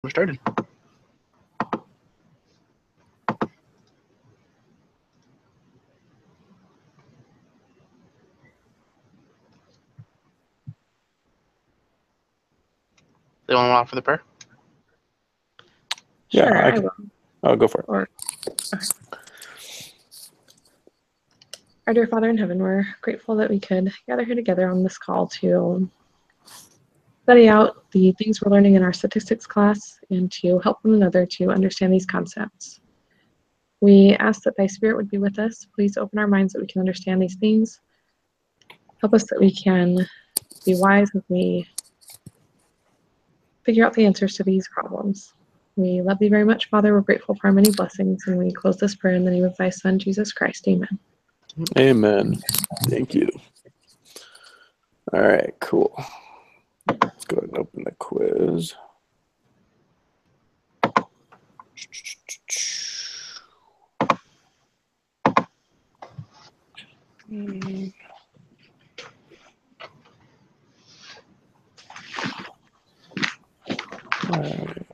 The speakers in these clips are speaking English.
We're started. They want to offer the prayer? Yeah, Sure, I can. will. I'll go for it. Okay. Our dear Father in heaven, we're grateful that we could gather here together on this call to study out the things we're learning in our statistics class and to help one another to understand these concepts. We ask that thy Spirit would be with us. Please open our minds that we can understand these things. Help us that we can be wise as we figure out the answers to these problems. We love thee very much, Father. We're grateful for our many blessings, and we close this prayer in the name of thy Son, Jesus Christ. Amen. Amen. Thank you. All right, cool. Let's go ahead and open the quiz. All right.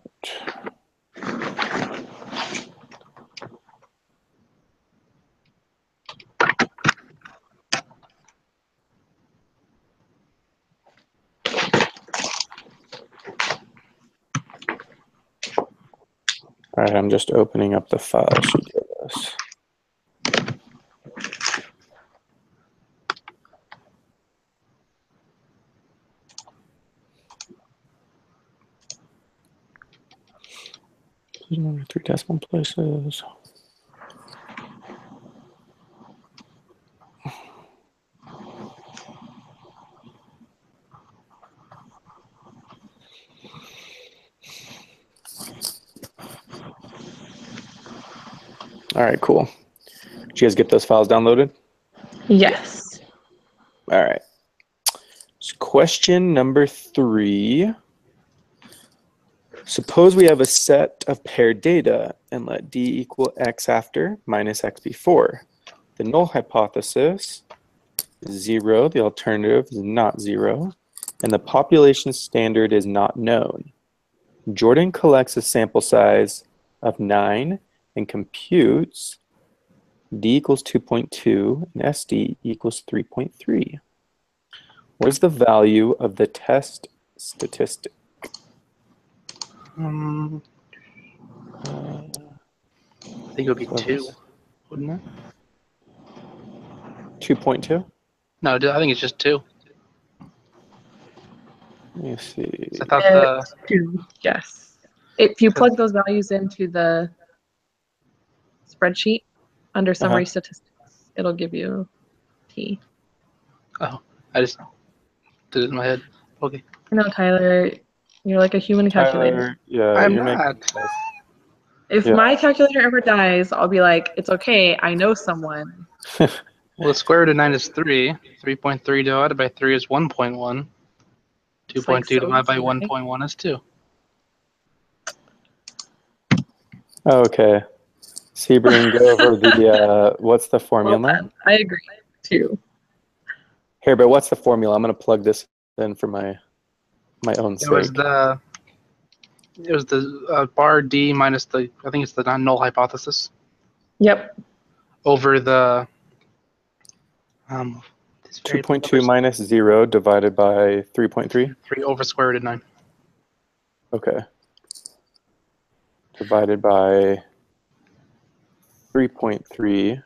All right, I'm just opening up the file she gave us. Only 3 decimal places. All right, cool. Did you guys get those files downloaded? Yes. All right. So question number 3. Suppose we have a set of paired data and let D equal X after minus X before. The null hypothesis is 0. The alternative is not 0. And the population standard is not known. Jordan collects a sample size of 9 and computes D equals 2.2 and SD equals 3.3. What is the value of the test statistic? I think it would be 2, wouldn't it? 2.2? No, I think it's just 2. Let me see. I thought Yes. If you plug those values into the spreadsheet under summary statistics, it'll give you T. Oh, I just did it in my head. Okay. No, Tyler, you're like a human calculator. Tyler, yeah, I'm you're not. making If my calculator ever dies, I'll be like, it's okay, I know someone. Well, the square root of 9 is 3. 3.3 divided by 3 is 1.1. 2.2 divided by 1.1 is 2. Okay. Sebring, go over the, what's the formula? Well, I agree, too. Here, but what's the formula? I'm going to plug this in for my own sake. It was the bar D minus I think it's the null hypothesis. Yep. Over the 2.2 minus 0 divided by 3.3? 3 over square root of 9. Okay. Divided by 3.3.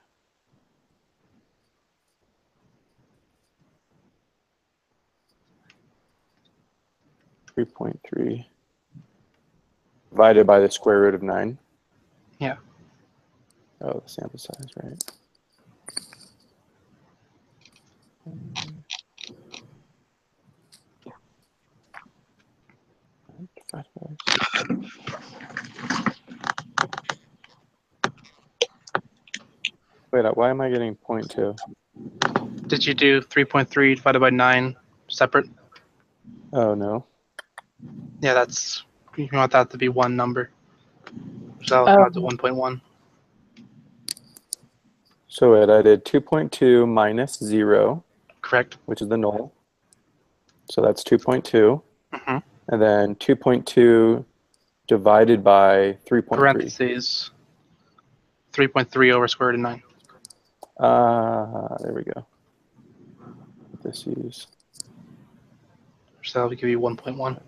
Divided by the square root of 9. Yeah. Oh, the sample size, right? Wait, why am I getting 0.2? Did you do 3.3 divided by 9 separate? Oh, no. Yeah, you want that to be one number. So I'll come out to 1.1. So wait, I did 2.2 minus 0. Correct. Which is the null. So that's 2.2. Mm-hmm. And then 2.2 divided by 3.3. Parentheses 3.3 over square root of 9. There we go. This is So that would give you 1.1.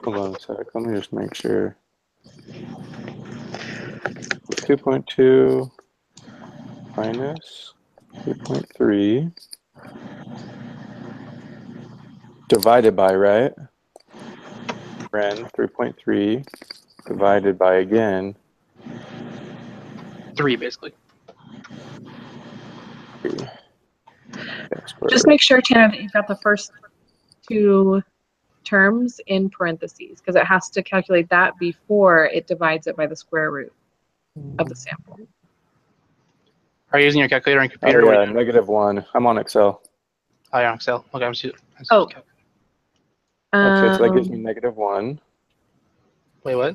Hold on a sec. Let me just make sure. 2.2 minus 3.3 divided by, right? Ren 3.3 divided by, again, 3, basically. 3. Just make sure, Tanner, that you've got the first two terms in parentheses, because it has to calculate that before it divides it by the square root of the sample. Are you using your calculator and Oh, computer? yeah, -1. I'm on Excel. Oh, you're on Excel. Okay, I'm just Oh. okay. Okay, so that gives me -1. Wait, what?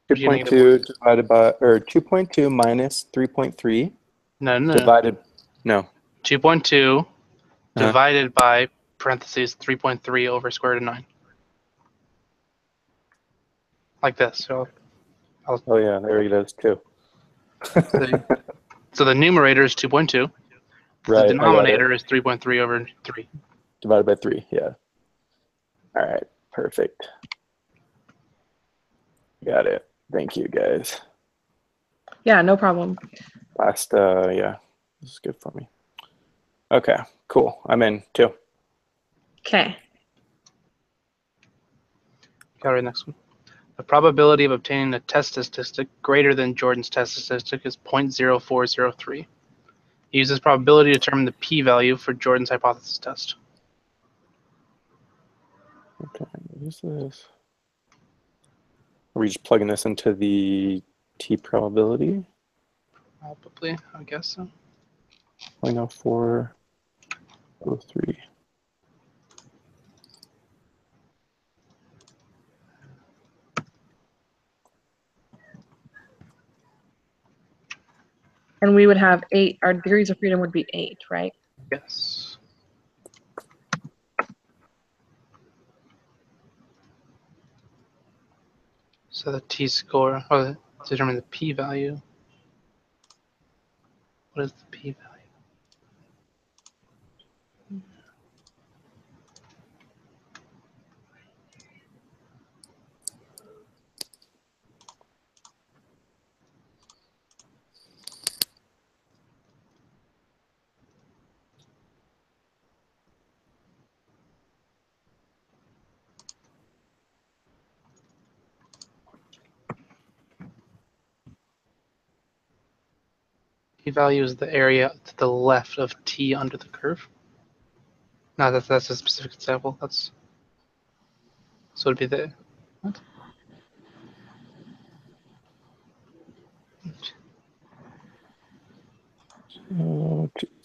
2.2 divided by, or 2.2 minus 3.3 No. divided, no. 2.2 divided by parentheses 3.3 over square root of 9. Like this. So, Oh yeah, there it is too. so the numerator is 2.2. Right, The denominator is 3.3 over 3. Divided by 3, yeah. All right, perfect. Got it. Thank you, guys. Yeah, no problem. Last, yeah, this is good for me. Okay, cool. I'm in too. Okay. Got it, next one. The probability of obtaining a test statistic greater than Jordan's test statistic is 0.0403. Use this probability to determine the p-value for Jordan's hypothesis test. Okay, what is this? Are we just plugging this into the t probability? Probably, I guess so. 0.0403. And we would have 8, our degrees of freedom would be 8, right? Yes. So the t-score, or determine the p-value. What is the p-value? P-value is the area to the left of t under the curve. No, that's a specific example. That's so it'd be the what?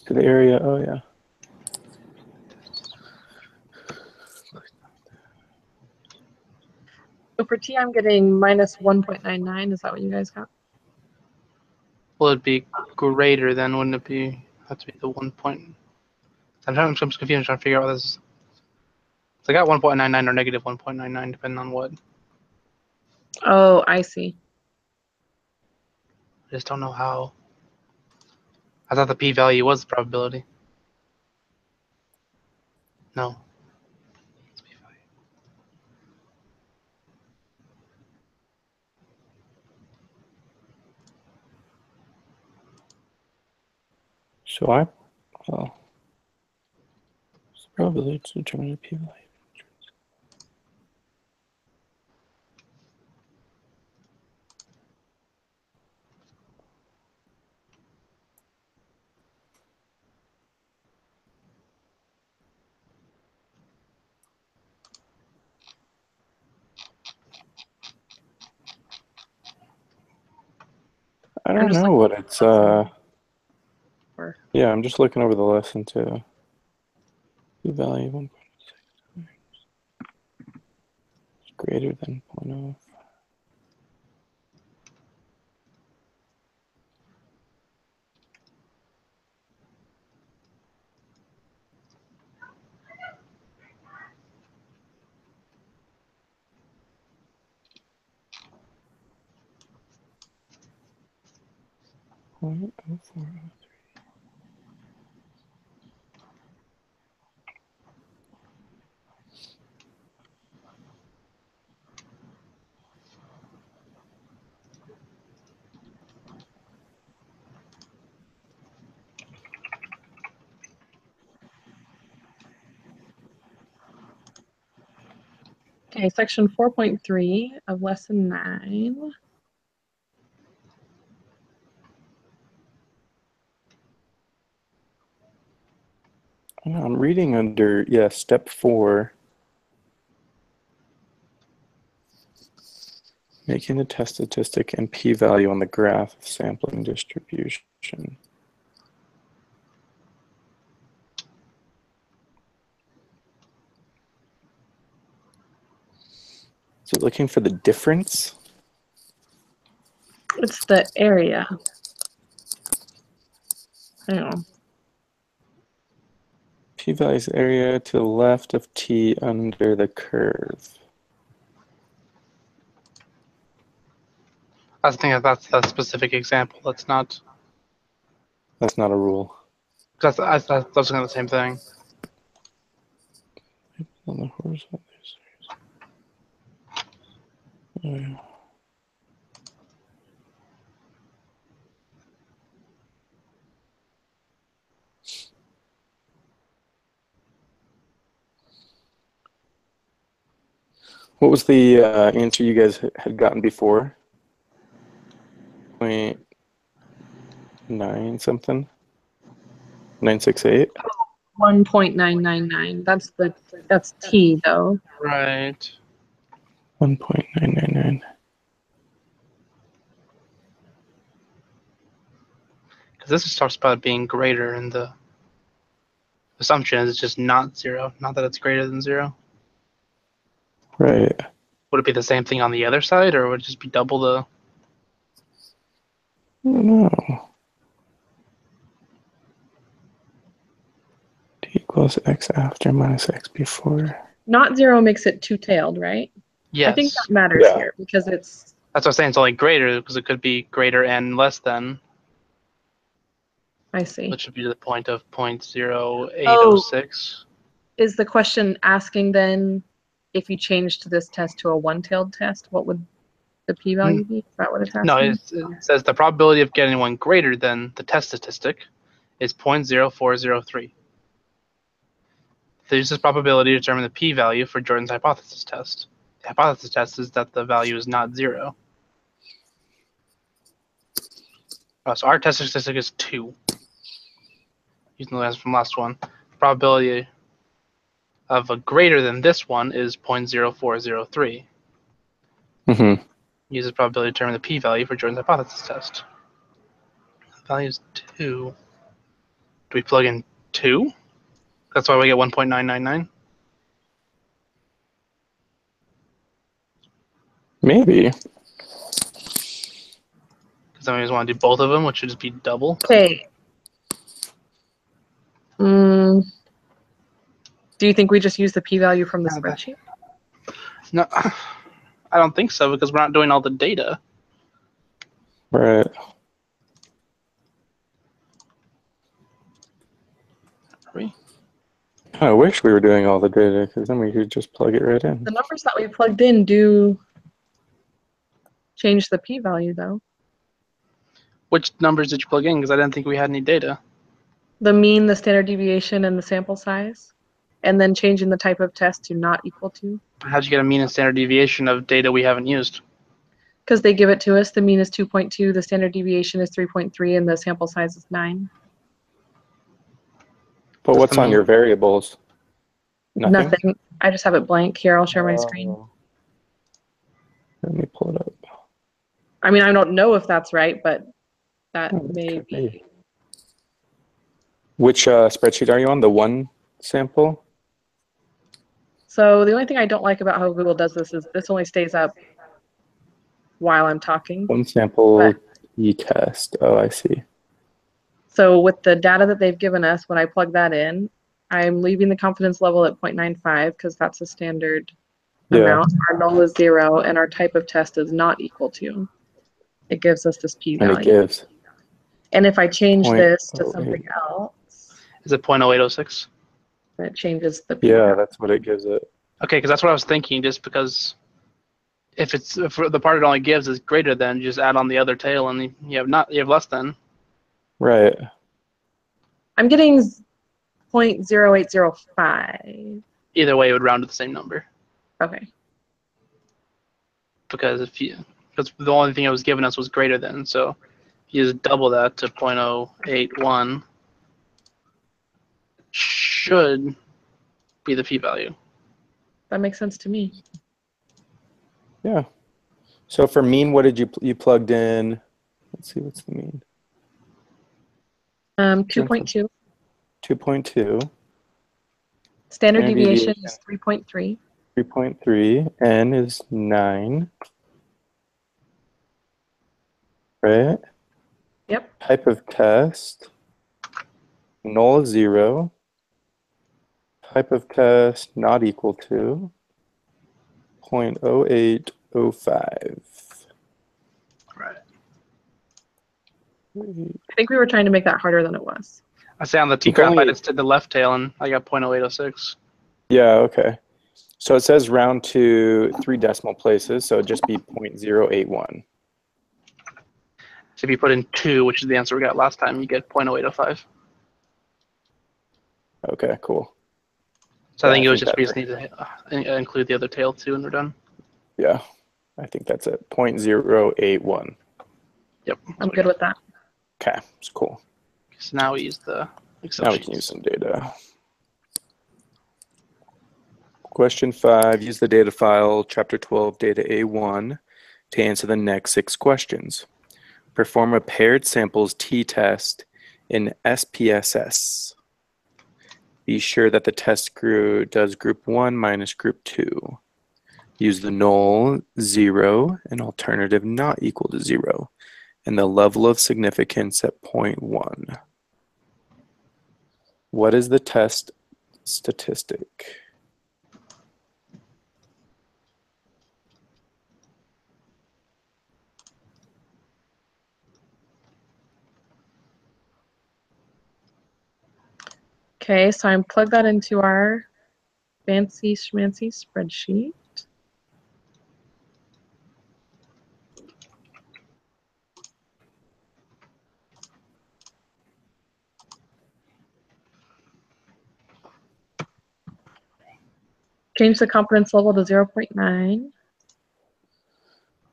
To the area, oh yeah. So for T, I'm getting minus 1.99. Is that what you guys got? Well, it'd be greater than, wouldn't it be? Have to be the 1 point. I'm just confused. I'm trying to figure out what this is. So I got 1.99 or negative 1.99, depending on what. Oh, I see. I just don't know how. I thought the p-value was the probability. No. It's p-value. So well, it's probability to determine the p-value. I don't know what it's, yeah, I'm just looking over the lesson too. P-value 1.6 is greater than 0.05. 0.04. Okay, section 4.3 of lesson 9. I'm reading under, step 4. Making the test statistic and p-value on the graph of sampling distribution. So looking for the difference? It's the area. Hang on. P-value's area to the left of t under the curve. I think that's a specific example. That's not. That's not a rule. That's looking at the same thing. On the horizontal. Yeah. What was the answer you guys had gotten before? 0.9 something? 968? 1.999. That's T though. Right. 1.999. Because this just talks about it being greater, and the assumption is it's just not 0, not that it's greater than 0. Right. Would it be the same thing on the other side, or would it just be double the? I don't know. T equals x after minus x before. Not 0 makes it two-tailed, right? Yes. I think that matters here because it's. That's what I'm saying. It's only greater because it could be greater and less than, I see. which would be to the point of 0.0806. Is the question asking then if you changed this test to a one-tailed test, what would the p-value be? Is that what it's asking? No, it says the probability of getting one greater than the test statistic is 0.0403. Use this probability to determine the p-value for Jordan's hypothesis test. The hypothesis test is that the value is not 0. So our test statistic is 2. Using the answer from last one, the probability of a greater than this one is 0.0403. Mm-hmm. Use this probability to determine the p-value for Jordan's hypothesis test. The value is 2. Do we plug in 2? That's why we get 1.999. Maybe. Because then we just want to do both of them, which would just be double. Okay. Do you think we just use the p-value from the spreadsheet? No, I don't think so, because we're not doing all the data. Right. Are we? I wish we were doing all the data because then we could just plug it right in. The numbers that we plugged in do change the p-value though. Which numbers did you plug in? Because I didn't think we had any data. The mean, the standard deviation, and the sample size, and then changing the type of test to not equal to. How'd you get a mean and standard deviation of data we haven't used? Because they give it to us. The mean is 2.2, the standard deviation is 3.3, and the sample size is 9. But what's on your variables? Nothing. I just have it blank here. I'll share my screen. Let me pull it up. I mean, I don't know if that's right, but that may be. Which spreadsheet are you on? The one sample? So the only thing I don't like about how Google does this is this only stays up while I'm talking. One sample e-test. Oh, I see. So with the data that they've given us, when I plug that in, I'm leaving the confidence level at 0.95 because that's a standard amount. Our null is 0, and our type of test is not equal to. It gives us this p-value. And it gives. And if I change this to 0.08. something else, Is it 0.0806? that changes the p Yeah, value. that's what it gives it. Okay, because that's what I was thinking. Just because if the part it only gives is greater than, just add on the other tail, and you have less than. Right. I'm getting 0.0805. Either way, it would round to the same number. Okay. Because because the only thing it was giving us was greater than, so if you just double that to 0.081, should be the p-value. That makes sense to me. Yeah. So for mean, what did you plugged in? Let's see, what's the mean? 2.2. 2.2. Standard deviation is 3.3. 3.3. N is 9. Right? Yep. Type of test. Null is 0. Type of test not equal to 0.0805. Right. I think we were trying to make that harder than it was. I say on the t-graph, I just did the left tail, and I got 0.0806. Yeah, okay. So it says round to 3 decimal places, so it'd just be 0.081. So if you put in 2, which is the answer we got last time, you get 0.0805. Okay, cool. So Yeah, I think I it was think just we that just need to include the other tail too, and we're done. Yeah, I think that's it. 0.081. Yep. I'm good with that. Okay, it's cool. So now we use the Excel Now we sheets. can use some data. Question 5, use the data file, chapter 12, data A1, to answer the next 6 questions. Perform a paired samples t-test in SPSS. Be sure that the test group does group 1 minus group 2. Use the null 0 and alternative not equal to 0, and the level of significance at 0.1. What is the test statistic? Okay, so I'm plug that into our fancy schmancy spreadsheet. Change the confidence level to 0.9.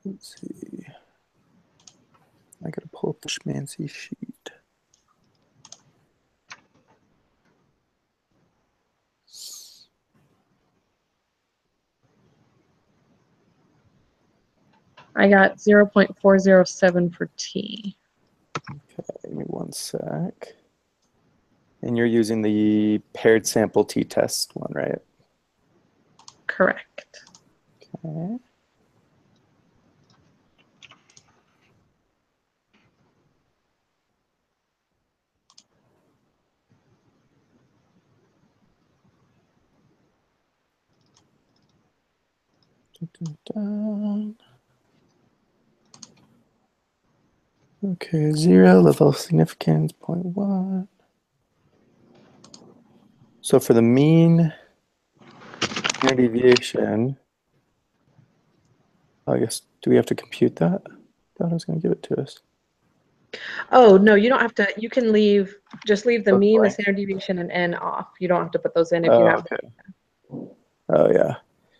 Let's see. I gotta pull up the schmancy sheet. I got 0.407 for T. Okay, give me one sec. And you're using the paired sample t-test one, right? Correct. Okay. Okay, 0, level of significance, 0.1. So for the mean standard deviation, I guess, do we have to compute that? I thought I was going to give it to us. Oh, no, you don't have to. You can just leave the Oh, mean, the blank. standard deviation, and N off. You don't have to put those in if you Oh, have. okay. Oh, yeah.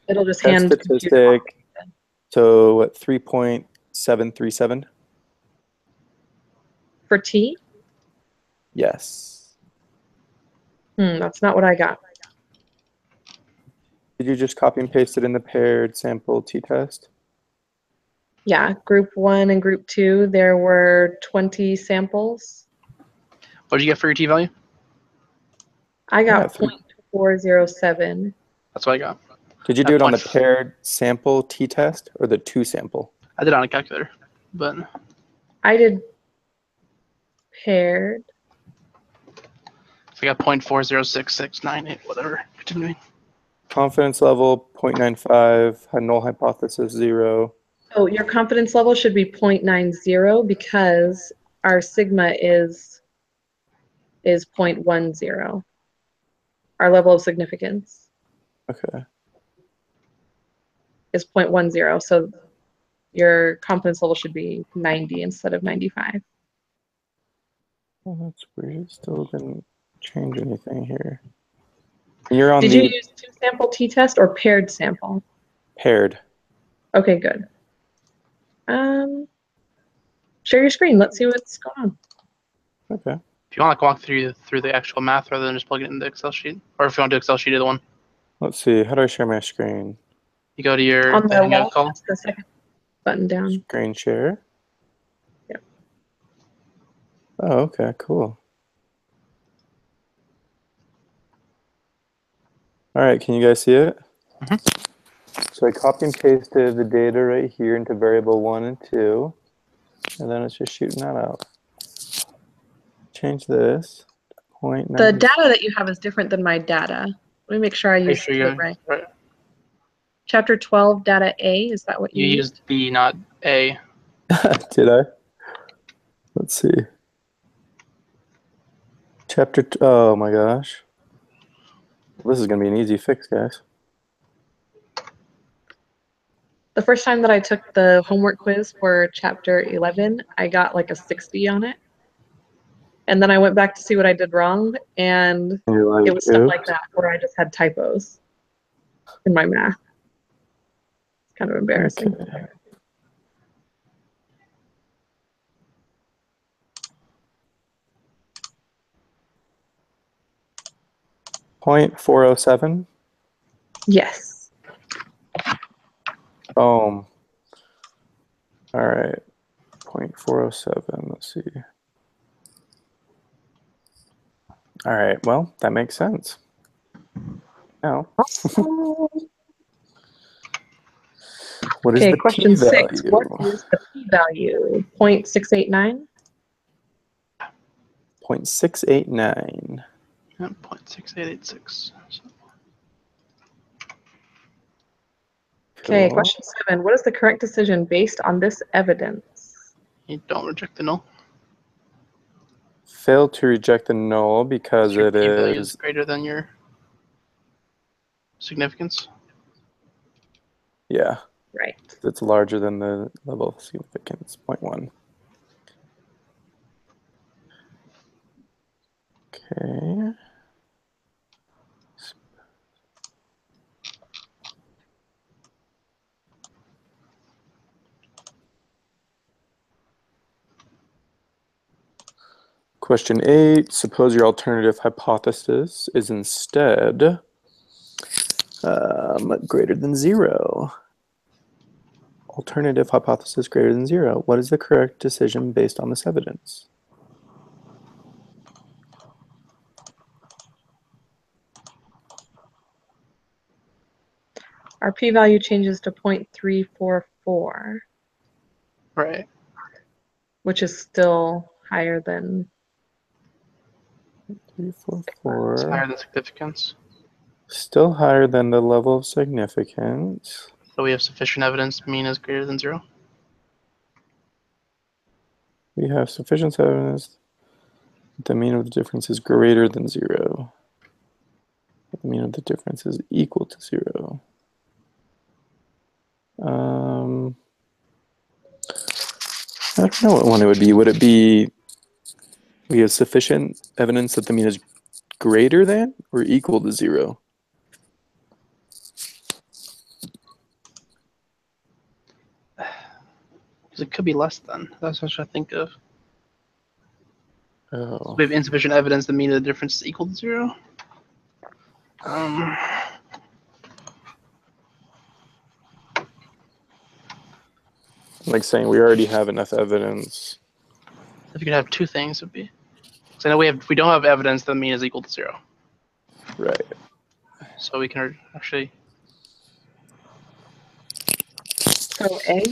It'll just Test hand compute statistic. So what, 3.737? for T. Yes. That's not what I got. Did you just copy and paste it in the paired sample t-test? Yeah, group 1 and group 2, there were 20 samples. What did you get for your t-value? I got Yeah, 0.407. That's what I got. Did you do it on the paired sample t-test or the 2 sample? I did it on a calculator, but I did paired. so I got 0.40668, whatever. Continuing. Confidence level 0.95, null hypothesis 0. Oh, your confidence level should be 0.90 because our sigma is 0.10. Our level of significance Okay. is 0.10. So your confidence level should be 90 instead of 95. Well, that's weird. It still didn't change anything here. You're on Did the you use two-sample t-test or paired sample? paired. Okay, good. Share your screen. Let's see what's going on. Okay. If you want to walk through the actual math rather than just plug it in the Excel sheet, or if you want to do Excel sheet, either one. Let's see. How do I share my screen? You go to your On the Hangout left, call. it's the second button down. Screen share. Yep. Oh, okay. Cool. All right. Can you guys see it? So I copy and pasted the data right here into variable 1 and 2, and then it's just shooting that out. Change this. The data that you have is different than my data. Let me make sure I Are you use sure the you right. right? Chapter 12, data A, is that what You you used B, not A. Did I? Let's see. Oh my gosh. This is going to be an easy fix, guys. The first time that I took the homework quiz for chapter 11, I got like a 60 on it. And then I went back to see what I did wrong, and And you're like, it was stuff oops. like that where I just had typos in my math. It's kind of embarrassing. Okay. .407. Yes. Boom. All right. 0.407. Let's see. All right. Well, that makes sense. Now, what is Okay, the question 6. p-value? What is the p-value? 0.689? 0.689. 0.6886. Okay, Cool. question 7. What is the correct decision based on this evidence? You don't reject the null. Fail to reject the null because Your it p-value is. greater than your significance. Yeah. Right. It's larger than the level of significance, 0.1. Okay. Question 8, suppose your alternative hypothesis is instead greater than 0. Alternative hypothesis greater than 0. What is the correct decision based on this evidence? Our p-value changes to 0.344, Right. which is still higher than 3, 4, It's 4. higher than significance. Still higher than the level of significance. So we have sufficient evidence mean is greater than 0. We have sufficient evidence that the mean of the difference is greater than 0. The mean of the difference is equal to 0. I don't know what one it would be. Would it be we have sufficient evidence that the mean is greater than or equal to 0? Because it could be less than. That's what I think of. Oh. We have insufficient evidence the mean of the difference is equal to 0. Like saying we already have enough evidence. If you could have two things, it would be. So I know we don't have evidence the mean is equal to 0. Right. So we can actually. so A.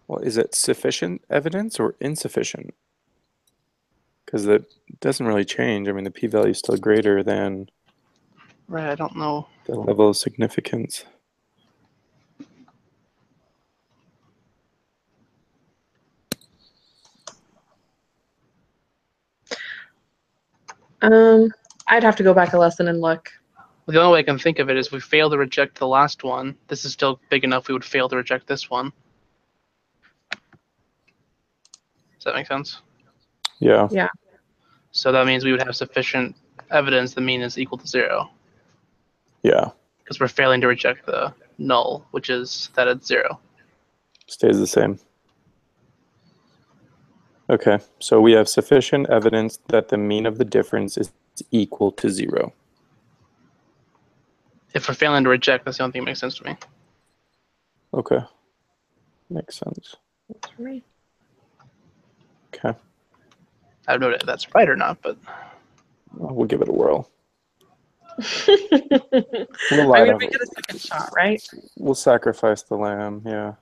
Well, is it sufficient evidence or insufficient? Because that doesn't really change. I mean, the p-value is still greater than Right, I don't know. the level of significance. I'd have to go back a lesson and look. Well, the only way I can think of it is if we fail to reject the last one, this is still big enough we would fail to reject this one. Does that make sense? Yeah. Yeah. So that means we would have sufficient evidence the mean is equal to 0. Yeah. Because we're failing to reject the null, which is that it's 0. Stays the same. Okay, so we have sufficient evidence that the mean of the difference is equal to 0. If we're failing to reject, that's the only thing that makes sense to me. Okay. Makes sense. That's for me. Okay. I don't know if that's right or not, but Well, we'll give it a whirl. I light mean, up. we get a second shot, right? We'll sacrifice the lamb, yeah.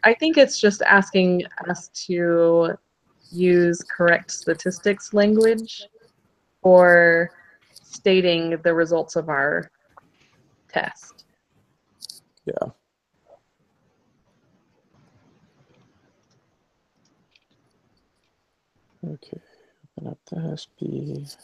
I think it's just asking us to use correct statistics language for stating the results of our test. Yeah. Okay, open up the SB.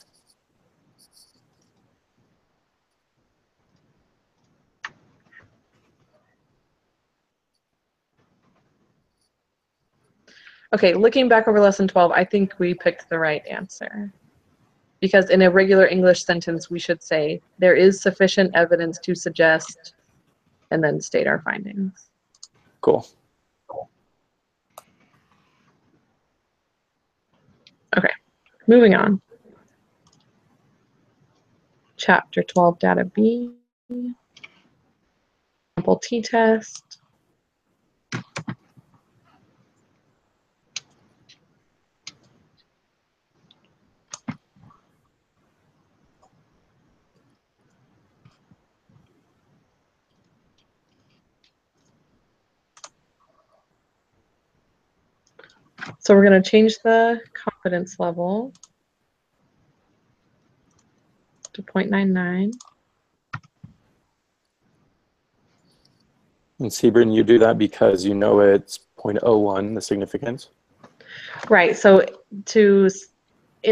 Okay, looking back over lesson 12, I think we picked the right answer. Because in a regular English sentence, we should say, there is sufficient evidence to suggest, and then state our findings. Cool. Okay, moving on. Chapter 12, data B. Sample t-test. So we're going to change the confidence level to 0.99. And Sebring, you do that because you know it's 0.01, the significance? Right, so in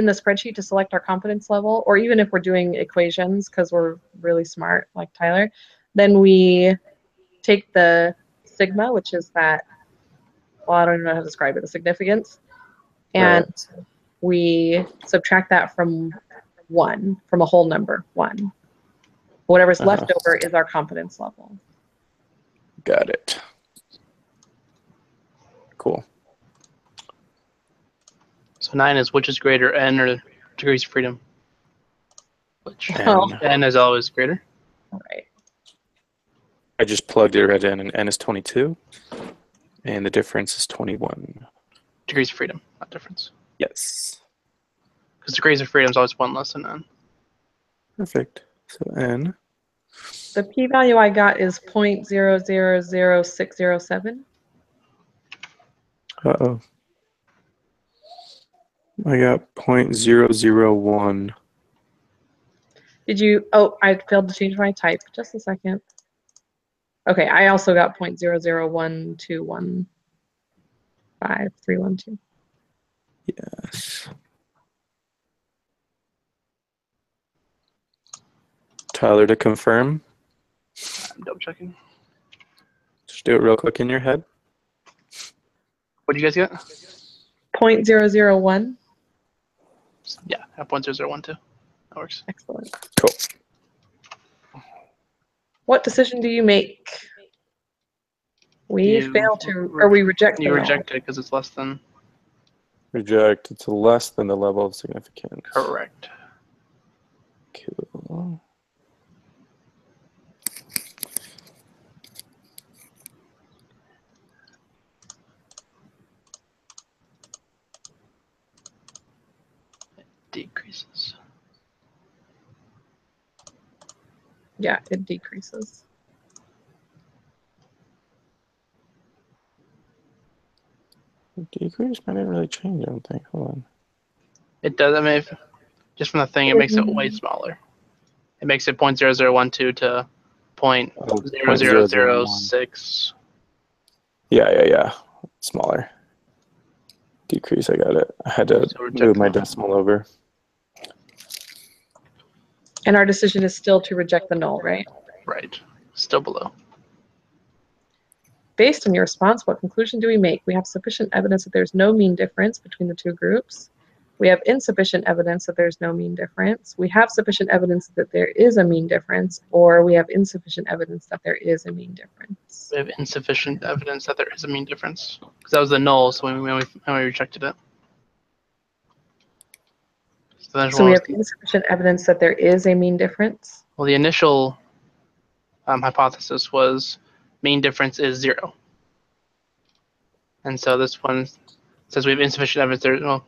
the spreadsheet to select our confidence level, or even if we're doing equations because we're really smart like Tyler, then we take the sigma, which is that, well, I don't even know how to describe it, the significance, and we subtract that from 1, from a whole number, 1. Whatever's left over is our confidence level. Got it. Cool. So 9 is which is greater, n or degrees of freedom? Which n is always greater. All right. I just plugged it right in, and n is 22, and the difference is 21. Degrees of freedom, not difference. Yes. Because degrees of freedom is always 1 less than n. Perfect. So n. The p-value I got is 0.000607. Uh-oh. I got 0.001. Did you? Oh, I failed to change my type. Just a second. Okay, I also got 0.001215312. Yes. Tyler, to confirm. I'm double checking. Just do it real quick in your head. What do you guys get? 0.001. Yeah, I have 0.0012. That works. Excellent. Cool. What decision do you make? We fail to, or we reject the You null. reject it because it's less than. Reject. It's less than the level of significance. Correct. Cool. Decreases. Yeah, it decreases. Decrease? I didn't really change, I don't think. Hold on. It does. I mean, just from the thing, it makes it way smaller. It makes it 0.0012 to 0.0006. Yeah. Smaller. Decrease, I got it. I had to So reject move my the null. decimal over. And our decision is still to reject the null, right? Right. Still below. Based on your response, what conclusion do we make? We have sufficient evidence that there's no mean difference between the two groups. We have insufficient evidence that there's no mean difference. We have sufficient evidence that there is a mean difference, or we have insufficient evidence that there is a mean difference. We have insufficient evidence that there is a mean difference. Because that was the null, so when we rejected it. So we have insufficient evidence that there is a mean difference. Well, the initial hypothesis was mean difference is 0. And so this one says we have insufficient evidence there. Well,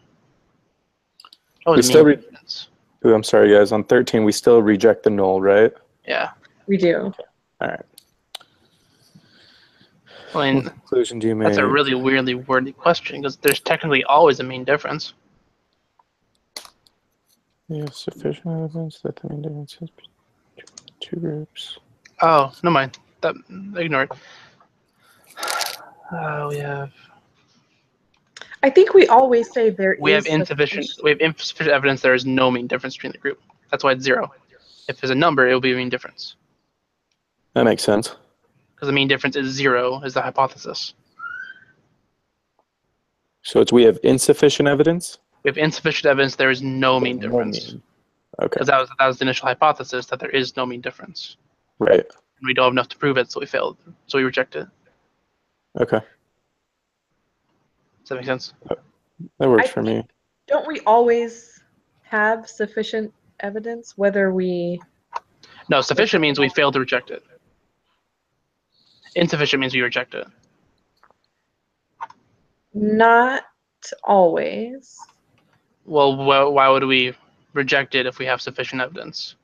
We still mean difference. Ooh, I'm sorry, guys. On 13, we still reject the null, right? Yeah. We do. All right. I mean, What conclusion do you make? that's a really weirdly worded question because there's technically always a mean difference. We have sufficient evidence that the mean difference is two groups. Oh, no mind. That ignore it. We have I think we always say there we have is insufficient evidence there is no mean difference between the group. That's why it's 0. If there's a number, it will be a mean difference. That makes sense. Because the mean difference is 0 is the hypothesis. So it's we have insufficient evidence? We have insufficient evidence there is no mean difference. Okay. Because that was the initial hypothesis that there is no mean difference. Right. And we don't have enough to prove it, so we failed. So we reject it. Okay. Does that make sense? That works for me. Don't we always have sufficient evidence, whether we... No, sufficient means we failed to reject it. Insufficient means we reject it. Not always. Well, why would we reject it if we have sufficient evidence?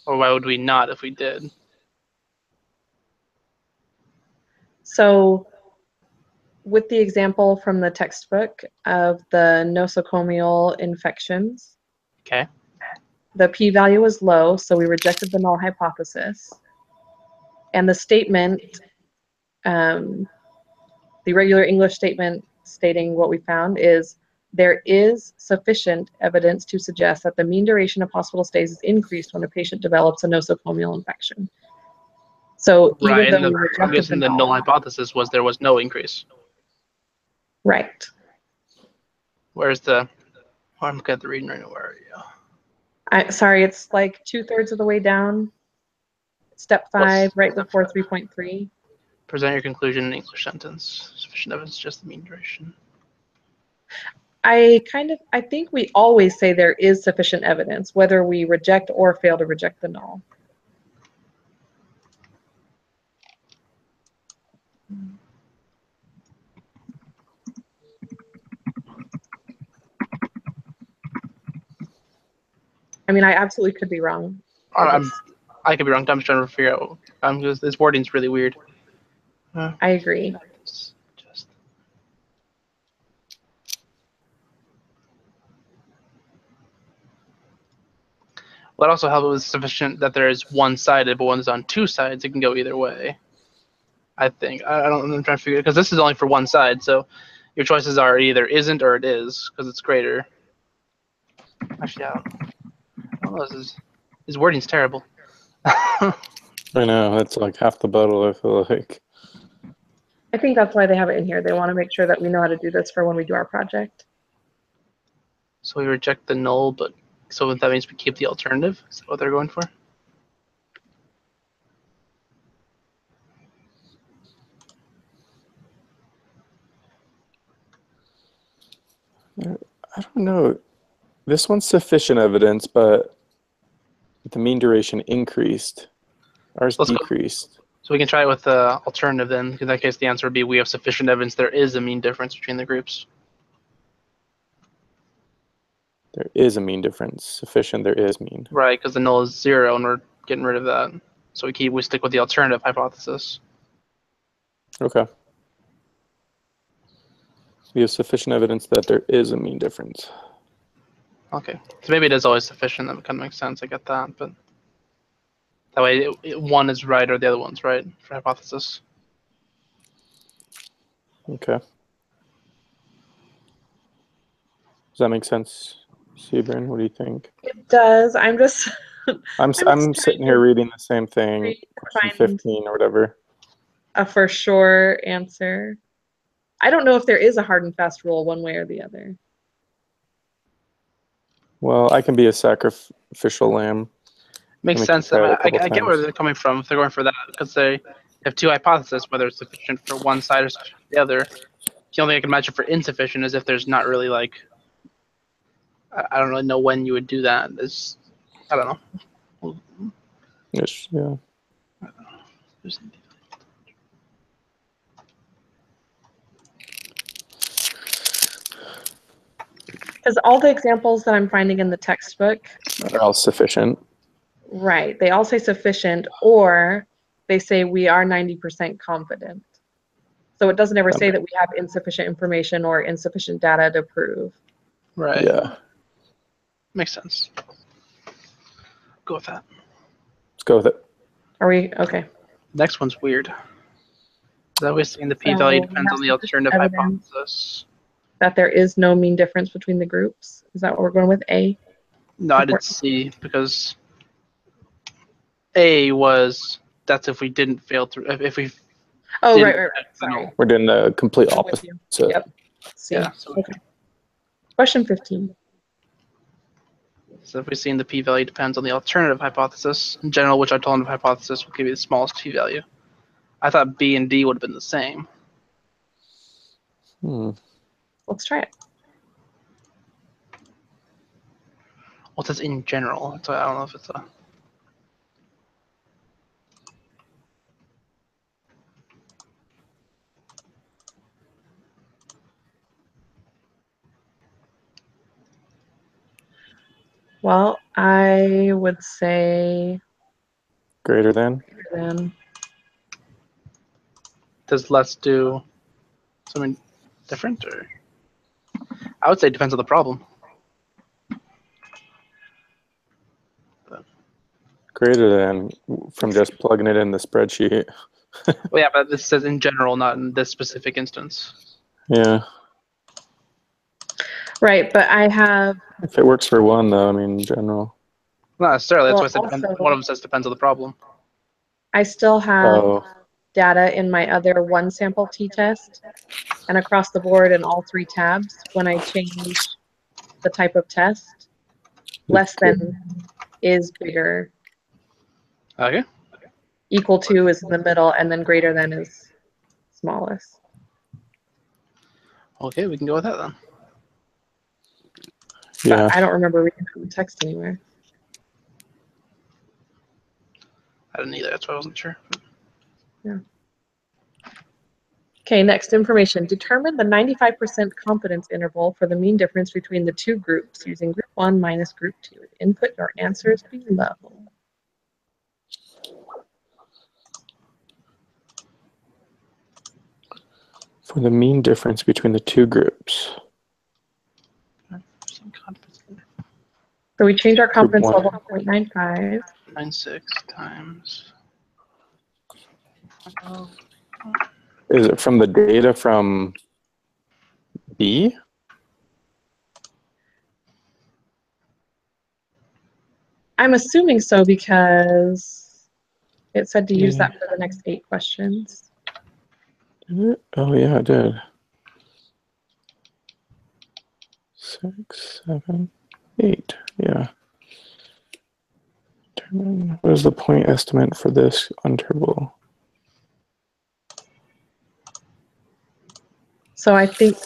Or why would we not if we did? So with the example from the textbook of the nosocomial infections, Okay. the p-value was low, so we rejected the null hypothesis. And the statement, the regular English statement stating what we found is, there is sufficient evidence to suggest that the mean duration of hospital stays is increased when a patient develops a nosocomial infection. So Right, even and though we I'm rejected guessing the null hypothesis was there was no increase. right. Where's the... Oh, I'm looking at the reading right now. Where are you? Sorry, it's like 2/3 of the way down. Step 5, right step before 5? 3.3. Present your conclusion in English sentence. Sufficient evidence, just the mean duration. I think we always say there is sufficient evidence, whether we reject or fail to reject the null. I mean, I absolutely could be wrong. I could be wrong. I'm just trying to figure out. This wording's really weird. I agree. Well, it also helps with sufficient that there is one-sided, but when it's on two sides, it can go either way. I think. I'm trying to figure it because this is only for one side, so your choices are either isn't or it is because it's greater. Actually, I don't know. This wording's terrible. I know, that's like half the battle, I feel like. I think that's why they have it in here. They want to make sure that we know how to do this for when we do our project. So we reject the null, but so that means we keep the alternative? Is that what they're going for? I don't know. This one's sufficient evidence, but the mean duration increased. Ours decreased. So we can try it with the alternative then. In that case, the answer would be we have sufficient evidence there is a mean difference between the groups. There is a mean difference. Sufficient, there is mean. Right, because the null is 0 and we're getting rid of that. So we stick with the alternative hypothesis. Okay. We have sufficient evidence that there is a mean difference. Okay, so maybe it is always sufficient. That kind of makes sense. I get that, but that way one is right or the other one's right for hypothesis. Okay. Does that make sense, Sebrin? What do you think? It does. I'm just I'm just sitting here reading the same thing, read to question find 15 or whatever. a for sure answer. I don't know if there is a hard and fast rule one way or the other. Well, I can be a sacrificial lamb. Makes Let me sense. try it a I couple get where times. they're coming from if they're going for that, because they have two hypotheses, whether it's sufficient for one side or sufficient for the other. The only thing I can imagine for insufficient is if there's not really like, I don't really know when you would do that. It's, I don't know. Yes, yeah. Because all the examples that I'm finding in the textbook, Are all sufficient. right, they all say sufficient, or they say we are 90% confident. So it doesn't ever say that we have insufficient information or insufficient data to prove. Right. Yeah. Makes sense. Go with that. Let's go with it. Are we okay? Next one's weird. Is always saying the p-value So depends on the that's alternative evidence hypothesis. that there is no mean difference between the groups. Is that what we're going with? A? No, I did C, because A was, that's if we didn't fail through, if we Oh, didn't right. get the Sorry. null. We're doing the complete I'm with opposite. you. Yep. C. Yeah, so, Okay. Question 15. so if we see the p-value depends on the alternative hypothesis, in general, which alternative hypothesis will give you the smallest p-value. I thought B and D would have been the same. Let's try it. Well, it says in general, so I don't know if it's a... Well, I would say Greater than. Does less do something different, or? I would say it depends on the problem. Greater than from just plugging it in the spreadsheet. Well, yeah, but this says in general, not in this specific instance. Yeah. Right, but I have, If it works for one, though, I mean, in general. Not necessarily. That's Well, why I said depends, also- one of them says depends on the problem. I still have Oh, data in my other one sample t-test, and across the board in all three tabs, when I change the type of test, less than is bigger, Okay. equal to is in the middle, and then greater than is smallest. Okay, we can go with that then. yeah. But I don't remember reading the text anywhere. I didn't either. That's why I wasn't sure. Okay, next information. Determine the 95% confidence interval for the mean difference between the two groups using group 1 minus group 2. Input your answers below. For the mean difference between the two groups. So we change our confidence one. level to 0.95. 96 times. Is it from the data from B? I'm assuming so because it said to use that for the next 8 questions. Did it? Oh, yeah, it did. 6, 7, 8. Yeah. Determine what is the point estimate for this interval? So I think,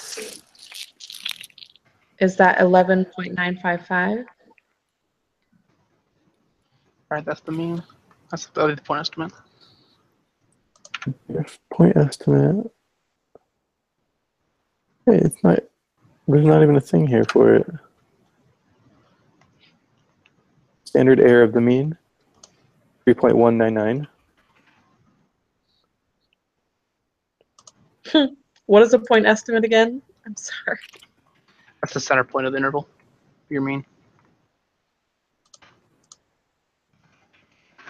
is that 11.955? Right, that's the mean. That's the point estimate. Yes, point estimate. Hey, it's not. There's not even a thing here for it. Standard error of the mean, 3.199. What is a point estimate again? I'm sorry. That's the center point of the interval. Your mean.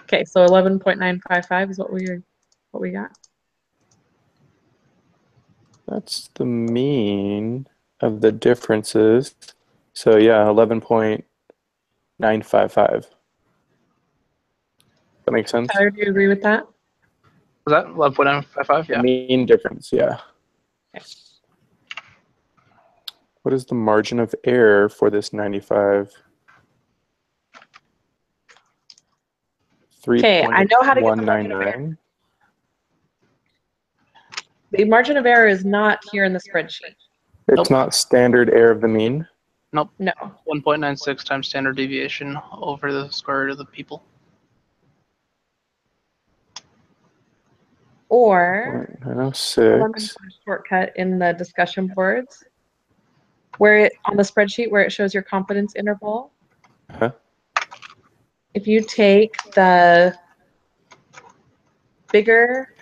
Okay, so 11.955 is what we got. That's the mean of the differences So yeah, 11.955. That makes sense? Tyler, do you agree with that? Was that 11.955? Yeah. Mean difference, yeah. Okay. What is the margin of error for this 95? Okay, I know how to get the margin of error. 3.199. The margin of error is not here in the spreadsheet. It's Nope. not standard error of the mean. Nope. No. 1.96 times standard deviation over the square root of the people. Or I'm going to 0.906. put a shortcut in the discussion boards where it on the spreadsheet where it shows your confidence interval. Huh? If you take the bigger,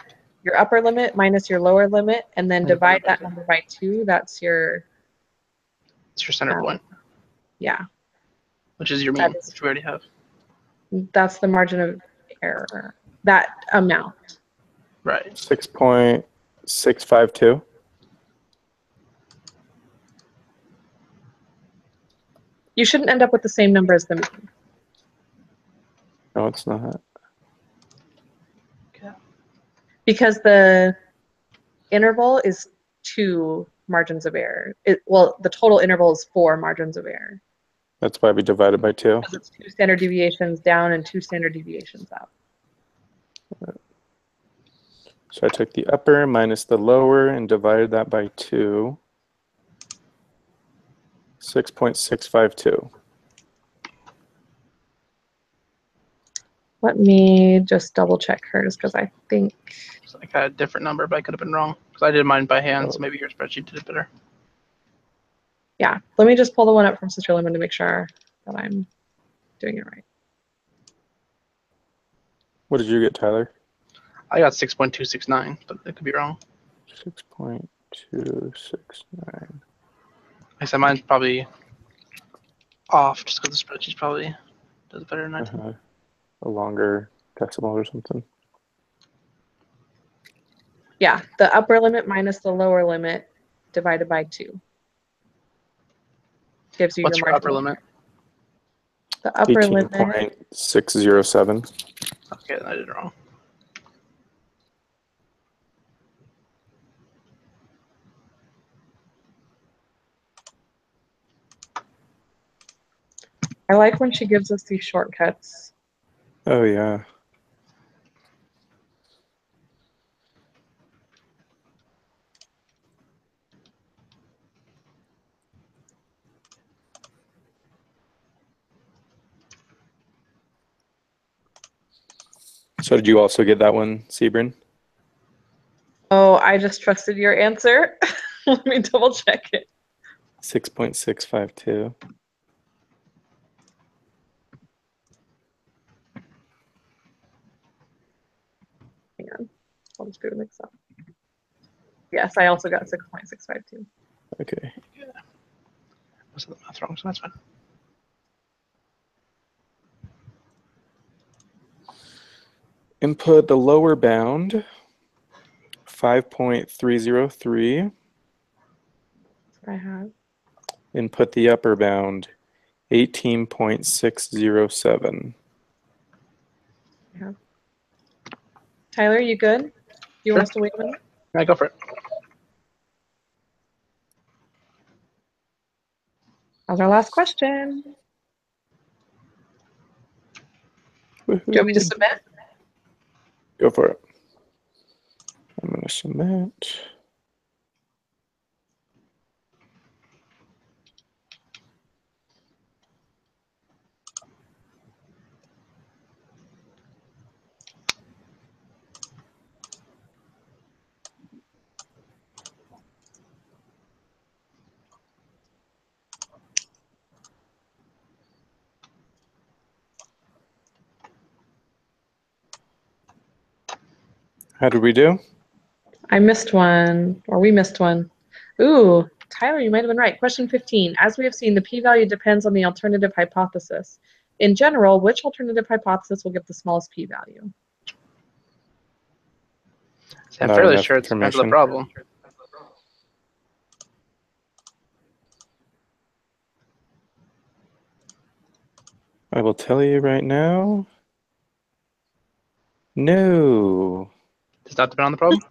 your upper limit minus your lower limit, and then divide that number by 2, that's your, It's your center point, yeah, which is your mean, which we already have. that's the margin of error, that amount. Right. 6.652. You shouldn't end up with the same number as the mean. No, it's not. Okay. Because the interval is 2 margins of error. Well, the total interval is 4 margins of error. That's why we divided by 2. Because it's 2 standard deviations down and 2 standard deviations up. So I took the upper minus the lower and divided that by 2. 6.652. Let me just double check hers because I think. So I got a different number, but I could have been wrong because I did mine by hand. So maybe your spreadsheet did it better. Yeah, let me just pull the one up from Sister Lemon to make sure that I'm doing it right. What did you get, Tyler? I got 6.269, but it could be wrong. 6.269. I said mine's probably off just because the spreadsheet probably does better than I do. A longer decimal or something. Yeah, the upper limit minus the lower limit divided by 2 gives you What's your your upper margin. limit? The upper limit. 18.607. Okay, then I did it wrong. I like when she gives us these shortcuts. Oh, yeah. So did you also get that one, Sebrin? Oh, I just trusted your answer. Let me double check it. 6.652. Hang on. I'll just do a mix up. Yes, I also got 6.652. Okay. Yeah. I was the math wrong, so that's fine. Input the lower bound, 5.303. That's what I have. Input the upper bound, 18.607. Yeah. Tyler, you good? You want us to wait a minute? Yeah, go for it. That was our last question. Do you want me to submit? Go for it. I'm going to submit. How did we do? I missed one, or we missed one. Ooh, Tyler, you might have been right. Question 15. As we have seen, the p-value depends on the alternative hypothesis. In general, which alternative hypothesis will give the smallest p-value? I'm Not fairly enough sure it depends on the information. problem. I will tell you right now. No. Does not depend on the problem?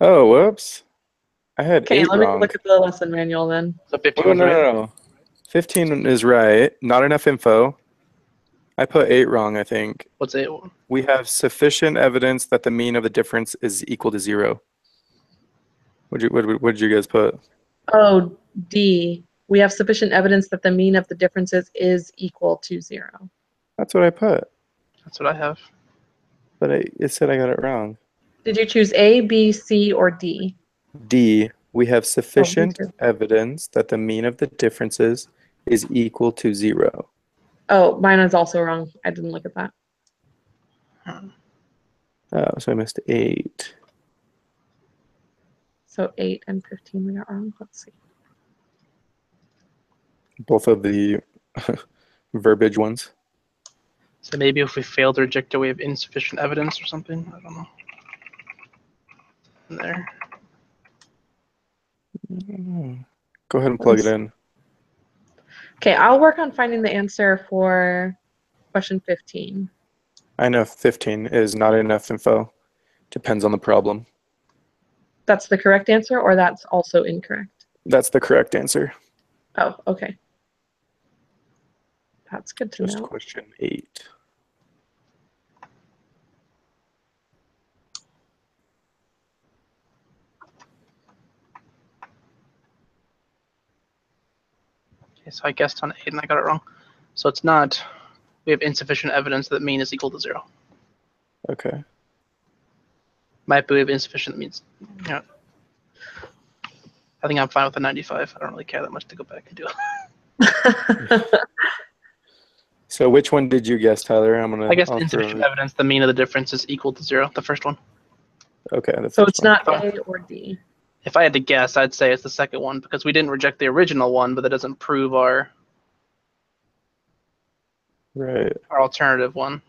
Oh, whoops. I had Okay, 8 let me wrong. look at the lesson manual then. So 15 Oh, was no, right. no. 15 is right. Not enough info. I put 8 wrong, I think. What's it? We have sufficient evidence that the mean of the difference is equal to 0. What did you guys put? Oh, D. We have sufficient evidence that the mean of the differences is equal to 0. That's what I put. That's what I have. But it said I got it wrong. Did you choose A, B, C, or D? D. We have sufficient too. evidence that the mean of the differences is equal to 0. Oh, mine is also wrong. I didn't look at that. Oh, so I missed 8. So 8 and 15 we got wrong. Let's see. Both of the verbiage ones. So maybe if we fail to reject it, we have insufficient evidence or something. I don't know. There. Go ahead and plug it in. Okay, I'll work on finding the answer for question 15. I know 15 is not enough info. Depends on the problem. That's the correct answer, or that's also incorrect? That's the correct answer. Oh, okay. That's good to Just know. question 8. Okay, so I guessed on 8 and I got it wrong. So it's not, we have insufficient evidence that mean is equal to 0. Okay. Might be we have insufficient means, you know. I think I'm fine with the 95. I don't really care that much to go back and do it. So which one did you guess, Tyler? I guess insufficient evidence, the mean of the difference is equal to 0, the first one. Okay. So it's not A or D. If I had to guess, I'd say it's the second one because we didn't reject the original one, but that doesn't prove our alternative one.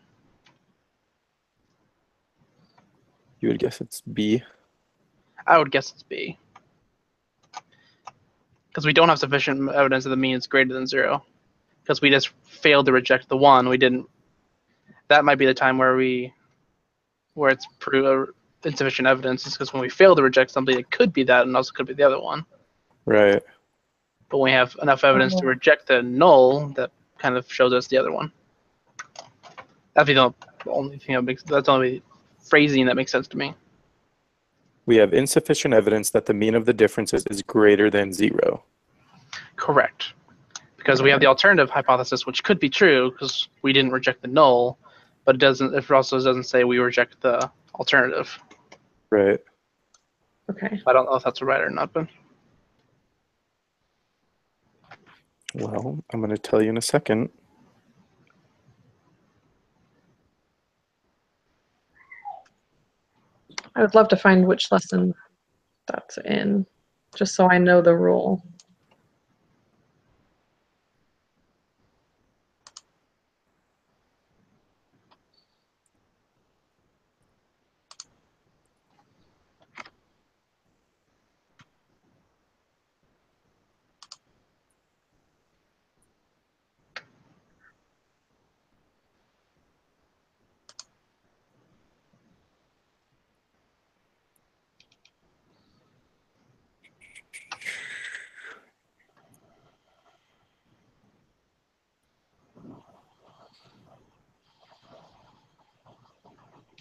You would guess it's B. I would guess it's B. Because we don't have sufficient evidence that the mean is greater than 0. Because we just failed to reject the one. We didn't. That might be the time where it's insufficient evidence, is because when we fail to reject something, it could be that and also could be the other one. Right. But when we have enough evidence to reject the null, that kind of shows us the other one. That'd be the only thing that's the only phrasing that makes sense to me. We have insufficient evidence that the mean of the differences is greater than 0. Correct. Because we have the alternative hypothesis, which could be true because we didn't reject the null, but it also doesn't say we reject the alternative. Right. Okay. I don't know if that's right or not, but Well, I'm going to tell you in a second. I would love to find which lesson that's in, just so I know the rule.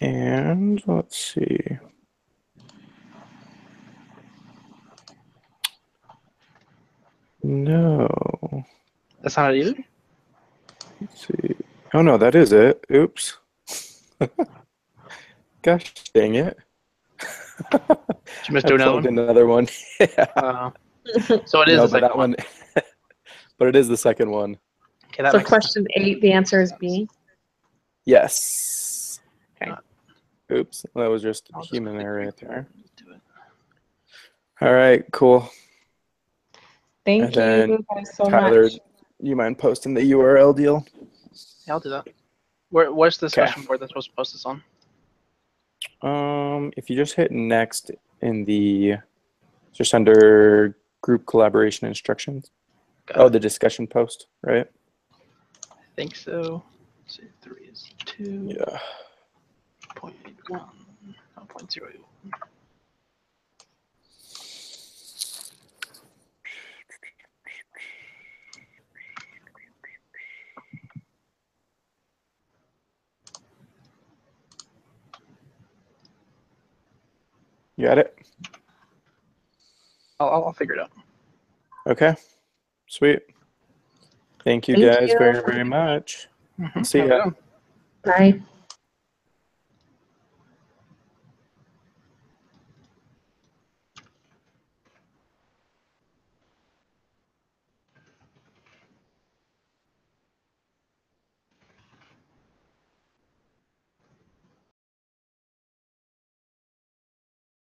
And let's see. No. that's not it either. Let's see. Oh, no, that is it. Oops. Gosh dang it. Did you miss doing another one? Yeah. So it is No, the but second that one. But it is the second one. Okay, that So makes question 8, the answer is B. Yes. Okay. Oops. That was just I'll just human click error right right there. Do it. All right, cool. Thank And then you guys so Tyler, much. you mind posting the URL deal? Yeah, I'll do that. Where's the Okay. discussion board that's supposed to post this on? If you just hit next in just under group collaboration instructions. Oh, the discussion post, right? I think so. Let's see, 3 is 2. Yeah. 0.81. Oh, 0.081. You got it? I'll figure it out. Okay. Sweet. Thank you Thank guys you. very, very much. Mhm. See Have a ya. good one. Bye.